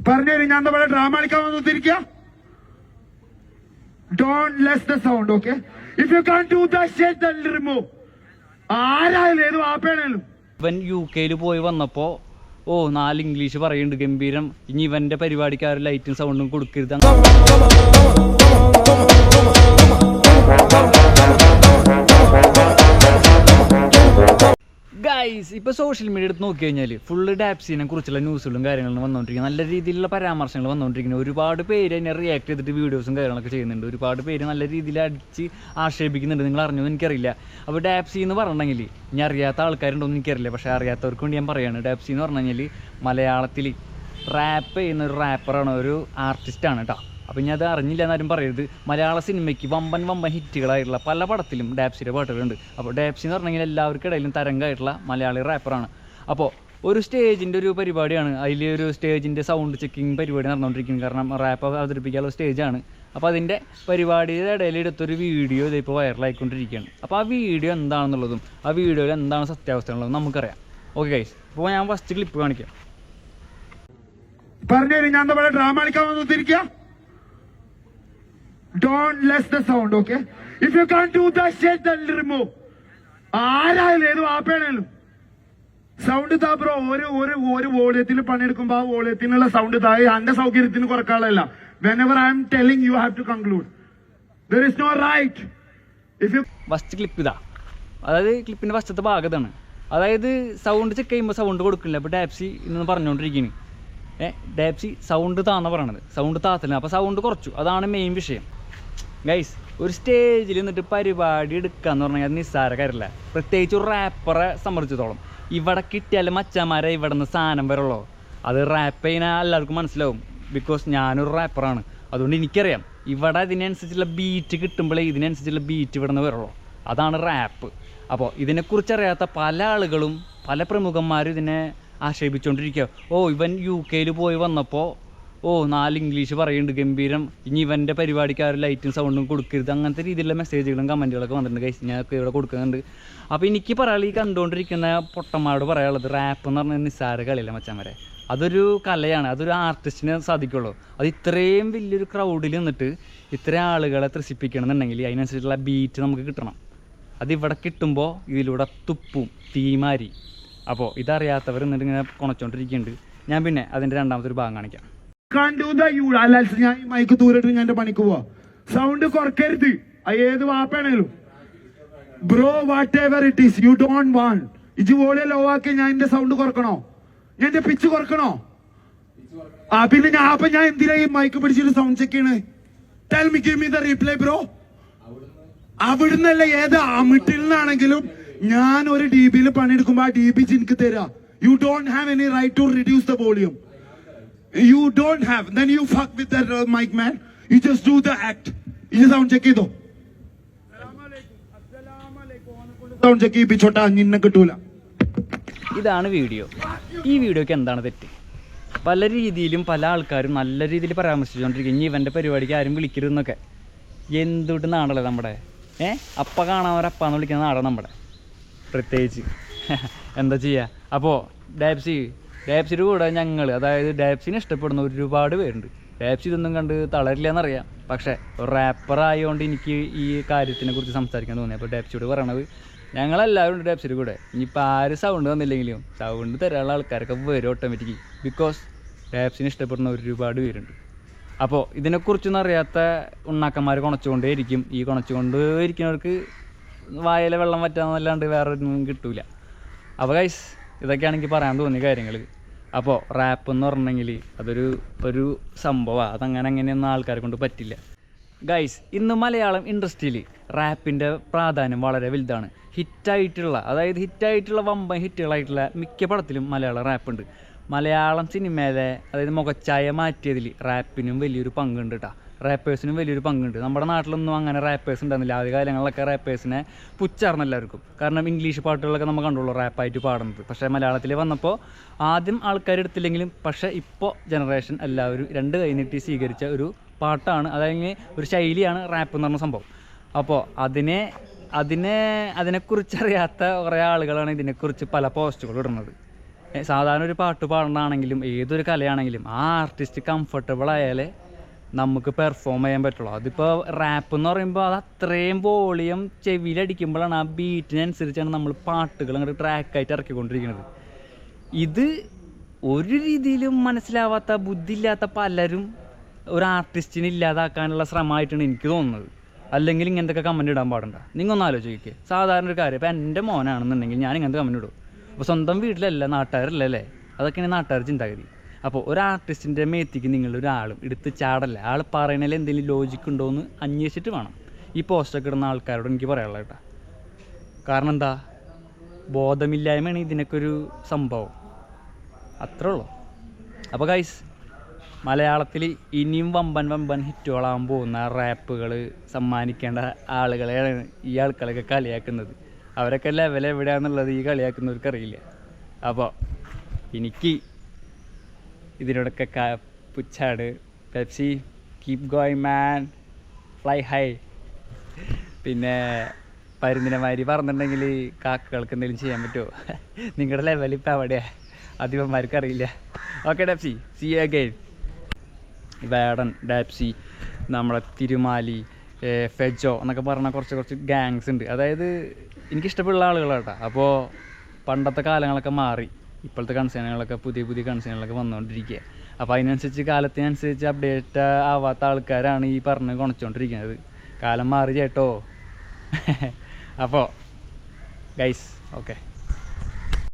പറഞ്ഞു ഞാൻ നമ്മളെ ഡ്രാമ കളിക്കാൻ വന്നിരിക്കുക. Don't less the sound, okay? If you can't do that shit, then remove. ആരായാലും ഏത് വാപ്പയാണേലും. ഇവൻ UK പോയി വന്നപ്പോ 4 ഇംഗ്ലീഷ് പറയുന്നുണ്ട് ഗംഭീരം. ഇനി ഇവന്റെ പരിപാടിക്ക് ആ ലൈറ്റും സൗണ്ടും കൊടുക്കരുത്. ഗൈസ്, ഇപ്പോൾ സോഷ്യൽ മീഡിയ എടുത്ത് നോക്കി കഴിഞ്ഞാൽ ഫുള്ള് ഡാപ്സിനെ കുറിച്ചുള്ള ന്യൂസുകളും കാര്യങ്ങളും വന്നുകൊണ്ടിരിക്കുന്നത്, നല്ല രീതിയിലുള്ള പരാമർശങ്ങൾ വന്നുകൊണ്ടിരിക്കുന്നത്. ഒരുപാട് പേര് അതിനെ റിയാക്ട് ചെയ്തിട്ട് വീഡിയോസും കാര്യങ്ങളൊക്കെ ചെയ്യുന്നുണ്ട്. ഒരുപാട് പേര് നല്ല രീതിയിൽ അടിച്ച് ആക്ഷേപിക്കുന്നുണ്ട്. നിങ്ങൾ അറിഞ്ഞോ എനിക്കറിയില്ല. അപ്പോൾ ഡാപ്സി എന്ന് പറഞ്ഞിട്ടുണ്ടെങ്കിൽ ഇനി അറിയാത്ത ആൾക്കാരുണ്ടോയെന്ന് എനിക്കറിയില്ല, പക്ഷേ അറിയാത്തവർക്ക് വേണ്ടി ഞാൻ പറയുകയാണ്. ഡാപ്സി എന്ന് പറഞ്ഞു കഴിഞ്ഞാൽ മലയാളത്തിൽ റാപ്പ് ചെയ്യുന്ന ഒരു റാപ്പറാണ്, ഒരു ആർട്ടിസ്റ്റാണ് കേട്ടോ. അപ്പോൾ ഇനി അത് അറിഞ്ഞില്ല എന്നാരും പറയരുത്. മലയാള സിനിമയ്ക്ക് വമ്പൻ ഹിറ്റുകളായിട്ടുള്ള പല പടത്തിലും ഡാപ്സിയുടെ പാട്ടുകളുണ്ട്. അപ്പോൾ ഡാപ്സി എന്ന് പറഞ്ഞെങ്കിൽ എല്ലാവർക്കിടയിലും തരംഗമായിട്ടുള്ള മലയാളി റാപ്പറാണ്. അപ്പോൾ ഒരു സ്റ്റേജിൻ്റെ ഒരു പരിപാടിയാണ്, അതിൽ ഒരു സ്റ്റേജിൻ്റെ സൗണ്ട് ചെക്കിങ് പരിപാടി നടന്നുകൊണ്ടിരിക്കുന്നത്. കാരണം റാപ്പ് അവതരിപ്പിക്കാനുള്ള സ്റ്റേജാണ്. അപ്പോൾ അതിൻ്റെ പരിപാടിയുടെ ഇടയിൽ എടുത്തൊരു വീഡിയോ ഇതിപ്പോൾ വൈറലായിക്കൊണ്ടിരിക്കുകയാണ്. അപ്പോൾ ആ വീഡിയോ എന്താണെന്നുള്ളതും ആ വീഡിയോയിൽ എന്താണ് സത്യാവസ്ഥ എന്നുള്ളതും നമുക്കറിയാം. ഓക്കെ ഗൈസ്, അപ്പോൾ ഞാൻ ഫസ്റ്റ് ക്ലിപ്പ് കാണിക്കാം. പറഞ്ഞു ഞാൻ നമ്മളെ ഡ്രാമ കളിക്കാൻ വന്നിരിക്കുക. Don't less the sound, okay? If you can't do that shit, then remove. ആരായാലും ഏത് വാപ്പയാണേലും സൗണ്ട് താ ബ്രോ. ഒരു വോളിയത്തിൽ പണിയെടുക്കുമ്പോൾ ആ വോളിയത്തിനുള്ള സൗണ്ട് താ. എന്റെ സൗകര്യത്തിന് കുറക്കാളല്ല. Whenever I am telling you have to conclude. There is no right. If you first clip ഇതാ, അതായത് ക്ലിപ്പിന്റെ ഫസ്റ്റത്തെ ഭാഗത്താണ്. അതായത് സൗണ്ട് ചെക്ക് ചെയ്യുമ്പോൾ സൗണ്ട് കൊടുക്കില്ല. അപ്പോൾ ഡാപ്സി ഇന്ന് പറഞ്ഞുകൊണ്ടിരിക്കുകയാണ്, ഡാപ്സി സൗണ്ട് താന്ന പറയണത്, സൗണ്ട് താത്തില്ല. അപ്പോൾ സൗണ്ട് കുറച്ചു, അതാണ് മെയിൻ വിഷയം. ഗൈസ്, ഒരു സ്റ്റേജിൽ നിന്നിട്ട് പരിപാടി എടുക്കുക എന്ന് പറഞ്ഞാൽ അത് നിസ്സാര കാര്യമില്ല. പ്രത്യേകിച്ച് ഒരു റാപ്പറെ സംബന്ധിച്ചിടത്തോളം ഇവിടെ കിട്ടിയാലും മച്ചന്മാരെ ഇവിടെ നിന്ന് സാധനം വരുള്ളൂ. അത് റാപ്പ് ചെയ്യുന്ന എല്ലാവർക്കും മനസ്സിലാവും. ബിക്കോസ് ഞാനൊരു റാപ്പറാണ്, അതുകൊണ്ട് എനിക്കറിയാം ഇവിടെ ഇതിനനുസരിച്ചുള്ള ബീറ്റ് കിട്ടുമ്പോഴേ ഇതിനനുസരിച്ചുള്ള ബീറ്റ് ഇവിടെ നിന്ന് വരുള്ളൂ. അതാണ് റാപ്പ്. അപ്പോൾ ഇതിനെക്കുറിച്ച് അറിയാത്ത പല ആളുകളും പല പ്രമുഖന്മാരും ഇതിനെ ആക്ഷേപിച്ചുകൊണ്ടിരിക്കുക. ഇവൻ UK പോയി വന്നപ്പോൾ 4 ഇംഗ്ലീഷ് പറയുന്നുണ്ട് ഗംഭീരം. ഇനി ഇവൻ്റെ പരിപാടിക്ക് ആ ലൈറ്റും സൗണ്ടും കൊടുക്കരുത്. അങ്ങനത്തെ രീതിയിലുള്ള മെസ്സേജുകളും കമൻറ്റുകളൊക്കെ വന്നിട്ടുണ്ട്. ഗൈസ്, ഞാനൊക്കെ ഇവിടെ കൊടുക്കുന്നുണ്ട്. അപ്പോൾ എനിക്ക് പറയാനുള്ള, ഈ കണ്ടുകൊണ്ടിരിക്കുന്ന പൊട്ടന്മാരോട് പറയാനുള്ളത്, റാപ്പ് എന്ന് പറഞ്ഞാൽ നിസ്സാര കളിയല്ല മച്ചാൻ. അതൊരു കലയാണ്, അതൊരു ആർട്ടിസ്റ്റിനെ സാധിക്കുള്ളൂ. അത് ഇത്രയും വലിയൊരു ക്രൗഡിൽ നിന്നിട്ട് ഇത്രയും ആളുകളെ ത്രസിപ്പിക്കണം എന്നുണ്ടെങ്കിൽ അതിനനുസരിച്ചുള്ള ബീറ്റ് നമുക്ക് കിട്ടണം. അതിവിടെ കിട്ടുമ്പോൾ ഇതിലൂടെ തുപ്പും തീമാരി. അപ്പോൾ ഇതറിയാത്തവർ എന്നിട്ട് ഇങ്ങനെ കുണച്ചോണ്ടിരിക്കുന്നുണ്ട്. ഞാൻ പിന്നെ അതിൻ്റെ രണ്ടാമത്തെ ഒരു ഭാഗം കാണിക്കാം. ഞാൻ മൈക്ക് ദൂരിട്ട് ഞാൻ എന്റെ പണിക്ക് പോവാ. സൗണ്ട് കുറക്കരുത്, ഏത് വാപ്പയാണേലും bro. Whatever it is you don't want. ഇത് വോളിയം ലോ ആക്കി ഞാൻ എന്റെ സൗണ്ട് കുറക്കണോ? ഞാൻ എന്റെ പിച്ച് കുറക്കണോ? പിന്നെ ഞാൻ എന്തിനാ ഈ മൈക്ക് പിടിച്ചിട്ട് സൗണ്ട് ചെക്ക് ചെയ്യണേ? Tell me, give me the reply bro. അവിടുന്നല്ല, ഏത് അമിട്ടിൽ നിന്നാണെങ്കിലും ഞാൻ ഒരു dB പണിയെടുക്കുമ്പോ ആ dB എനിക്ക് തരാ. You don't have any right to reduce the volume. You don't have. Then you fuck with that mic man. You just do the act. You sound check ചെയ്തോ. സൗണ്ട് ചെക്ക് ചെയ്യിപ്പിച്ചോട്ടാ, നിന്നെ കിട്ടൂല. ഇതാണ് video. ഈ വീഡിയോക്ക് എന്താണ് തെറ്റ്? പല രീതിയിലും പല ആൾക്കാരും നല്ല രീതിയിൽ പരാമർശിച്ചുകൊണ്ടിരിക്കും. ഇനി ഇവൻ്റെ പരിപാടിക്ക് ആരും വിളിക്കരുതെന്നൊക്കെ. എന്തുകൊണ്ട് നാടല്ലേ നമ്മുടെ? അപ്പ കാണാൻ വിളിക്കുന്ന നാടാണ് നമ്മുടെ. പ്രത്യേകിച്ച് എന്താ ചെയ്യുക. അപ്പോൾ ഡാപ്സിയുടെ കൂടെ ഞങ്ങൾ, അതായത് ഡാപ്സിനെ ഇഷ്ടപ്പെടുന്ന ഒരുപാട് പേരുണ്ട്. ഡാപ്സി ഇതൊന്നും കണ്ട് തളരില്ല എന്നറിയാം. പക്ഷേ ഒരു റാപ്പറായതുകൊണ്ട് എനിക്ക് ഈ കാര്യത്തിനെ കുറിച്ച് സംസാരിക്കാൻ തോന്നി. അപ്പോൾ ഡാപ്സിയോട് പറയണത്, ഞങ്ങളെല്ലാവരും ഉണ്ട് ഡാപ്സിയുടെ കൂടെ. ഇനിയിപ്പോൾ ആര് സൗണ്ട് തന്നില്ലെങ്കിലും സൗണ്ട് തരാനുള്ള ആൾക്കാരൊക്കെ വരും ഓട്ടോമാറ്റിക്ക്. ബിക്കോസ് ഡാപ്സിനെ ഇഷ്ടപ്പെടുന്ന ഒരുപാട് പേരുണ്ട്. അപ്പോൾ ഇതിനെക്കുറിച്ചൊന്നും അറിയാത്ത ഉണ്ണാക്കന്മാർ കുണച്ചുകൊണ്ടേ ഇരിക്കും. ഈ കുണച്ചുകൊണ്ട് ഇരിക്കുന്നവർക്ക് വായയിലെ വെള്ളം വറ്റാന്നല്ലാണ്ട് വേറെ ഒന്നും കിട്ടൂല. അപ്പോൾ ഗൈസ്, ഇതൊക്കെയാണ് എനിക്ക് പറയാൻ തോന്നിയ കാര്യങ്ങൾ. അപ്പോൾ റാപ്പ് എന്ന് പറഞ്ഞെങ്കിൽ അതൊരു സംഭവമാണ്. അങ്ങനെയൊന്നും ആൾക്കാരെ കൊണ്ട് പറ്റില്ല. ഗൈസ്, ഇന്ന് മലയാളം ഇൻഡസ്ട്രിയിൽ റാപ്പിൻ്റെ പ്രാധാന്യം വളരെ വലുതാണ്. ഹിറ്റായിട്ടുള്ള വമ്പൻ ഹിറ്റുകളായിട്ടുള്ള മിക്ക പടത്തിലും മലയാളം റാപ്പുണ്ട്. മലയാളം സിനിമയിലെ, അതായത് മുഖച്ഛായ മാറ്റിയതിൽ റാപ്പിനും വലിയൊരു പങ്കുണ്ട് കേട്ടോ. റാപ്പേഴ്സിനും വലിയൊരു പങ്കുണ്ട്. നമ്മുടെ നാട്ടിലൊന്നും അങ്ങനെ റാപ്പേഴ്സ് ഉണ്ടായിരുന്നില്ല. ആദ്യ കാലങ്ങളിലൊക്കെ റാപ്പേഴ്സിനെ പുച്ഛാർന്ന് എല്ലാവർക്കും. കാരണം ഇംഗ്ലീഷ് പാട്ടുകളൊക്കെ നമ്മൾ കണ്ടുള്ളൂ റാപ്പായിട്ട് പാടുന്നത്. പക്ഷേ മലയാളത്തിൽ വന്നപ്പോൾ ആദ്യം ആൾക്കാർ എടുത്തില്ലെങ്കിലും പക്ഷേ ഇപ്പോൾ ജനറേഷൻ എല്ലാവരും രണ്ട് കൈ നീട്ടി സ്വീകരിച്ച ഒരു പാട്ടാണ്, അതായത് ഒരു ശൈലിയാണ് റാപ്പ് എന്ന് പറഞ്ഞ സംഭവം. അപ്പോൾ അതിനെക്കുറിച്ചറിയാത്ത കുറേ ആളുകളാണ് ഇതിനെക്കുറിച്ച് പല പോസ്റ്റുകൾ ഇടുന്നത്. സാധാരണ ഒരു പാട്ട് പാടണമെങ്കിലും ഏതൊരു കലയാണെങ്കിലും ആ ആർട്ടിസ്റ്റ് കംഫർട്ടബിൾ ആയാലേ നമുക്ക് പെർഫോം ചെയ്യാൻ പറ്റുള്ളൂ. അതിപ്പോൾ റാപ്പ് എന്ന് പറയുമ്പോൾ അത് അത്രയും വോളിയം ചെവിയിലടിക്കുമ്പോഴാണ് ആ ബീറ്റിനനുസരിച്ചാണ് നമ്മൾ പാട്ടുകൾ അങ്ങോട്ട് ട്രാക്കായിട്ട് ഇറക്കിക്കൊണ്ടിരിക്കുന്നത്. ഇത് ഒരു രീതിയിലും മനസ്സിലാവാത്ത ബുദ്ധിയില്ലാത്ത പലരും ഒരു ആർട്ടിസ്റ്റിനെ ഇല്ലാതാക്കാനുള്ള ശ്രമമായിട്ടാണ് എനിക്ക് തോന്നുന്നത്. അല്ലെങ്കിൽ ഇങ്ങനത്തെ കമൻറ്റ് ഇടാൻ പാടണ്ട. നിങ്ങൾ ഒന്ന് ആലോചിക്കുക. സാധാരണ ഒരു കാര്യം, ഇപ്പോൾ എൻ്റെ മോനാണെന്നുണ്ടെങ്കിൽ ഞാൻ ഇങ്ങനത്തെ കമൻറ്റ് ഇടും. അപ്പോൾ സ്വന്തം വീട്ടിലല്ല, നാട്ടുകാരല്ലേ, അതൊക്കെയാണ് നാട്ടുകാർ ചിന്താഗതി. അപ്പോൾ ഒരു ആർട്ടിസ്റ്റിൻ്റെ മേത്തിക്ക് നിങ്ങളൊരാളും എടുത്ത് ചാടല്ല. ആൾ പറയണതിൽ എന്തെങ്കിലും ലോജിക്ക് ഉണ്ടോ എന്ന് അന്വേഷിച്ചിട്ട് വേണം ഈ പോസ്റ്റൊക്കെ ഇടുന്ന ആൾക്കാരോട് എനിക്ക് പറയാനുള്ളത് കേട്ടോ. കാരണം എന്താ, ബോധമില്ലായ്മയാണ് ഇതിനൊക്കെ ഒരു സംഭവം, അത്രേ ഉള്ളൂ. അപ്പോൾ ഗൈസ്, മലയാളത്തിൽ ഇനിയും വമ്പൻ ഹിറ്റുകളാകാൻ പോകുന്ന റാപ്പുകൾ സമ്മാനിക്കേണ്ട ആളുകളെയാണ് ഈ ആൾക്കാരൊക്കെ കളിയാക്കുന്നത്. അവരൊക്കെ ലെവൽ എവിടെയാണെന്നുള്ളത് ഈ കളിയാക്കുന്നവർക്ക് അറിയില്ല. അപ്പോൾ എനിക്ക് ഇതിനോടൊക്കെ പുച്ഛാട്. പെപ്സി കീപ് ഗോയിങ് മാൻ, ഫ്ലൈ ഹൈ. പിന്നെ പരുന്തിനെമാതിരി പറഞ്ഞിട്ടുണ്ടെങ്കിൽ കാക്കകൾക്ക് എന്തെങ്കിലും ചെയ്യാൻ പറ്റുമോ? നിങ്ങളുടെ ലെവൽ ഇപ്പം എവിടെയാണ് അധിപന്മാർക്ക് അറിയില്ല. Okay Dabzee, see you again. Vedan, Dabzee, നമ്മുടെ തിരുമാലി, ഫെജോ എന്നൊക്കെ പറഞ്ഞ കുറച്ച് ഗാങ്സ് ഉണ്ട്. അതായത് എനിക്കിഷ്ടപ്പെടുന്ന ആളുകളാട്ടോ. അപ്പോൾ പണ്ടത്തെ കാലങ്ങളൊക്കെ മാറി, ഇപ്പോഴത്തെ കൺസേണുകളൊക്കെ പുതിയ കൺസേണുകളൊക്കെ വന്നുകൊണ്ടിരിക്കുക. അപ്പോൾ അതിനനുസരിച്ച് കാലത്തിനനുസരിച്ച് അപ്ഡേറ്റ് ആവാത്ത ആൾക്കാരാണ് ഈ പറഞ്ഞ് കുണച്ചുകൊണ്ടിരിക്കുന്നത്. കാലം മാറി ചേട്ടോ. അപ്പോൾ ഗൈസ്, ഓക്കെ.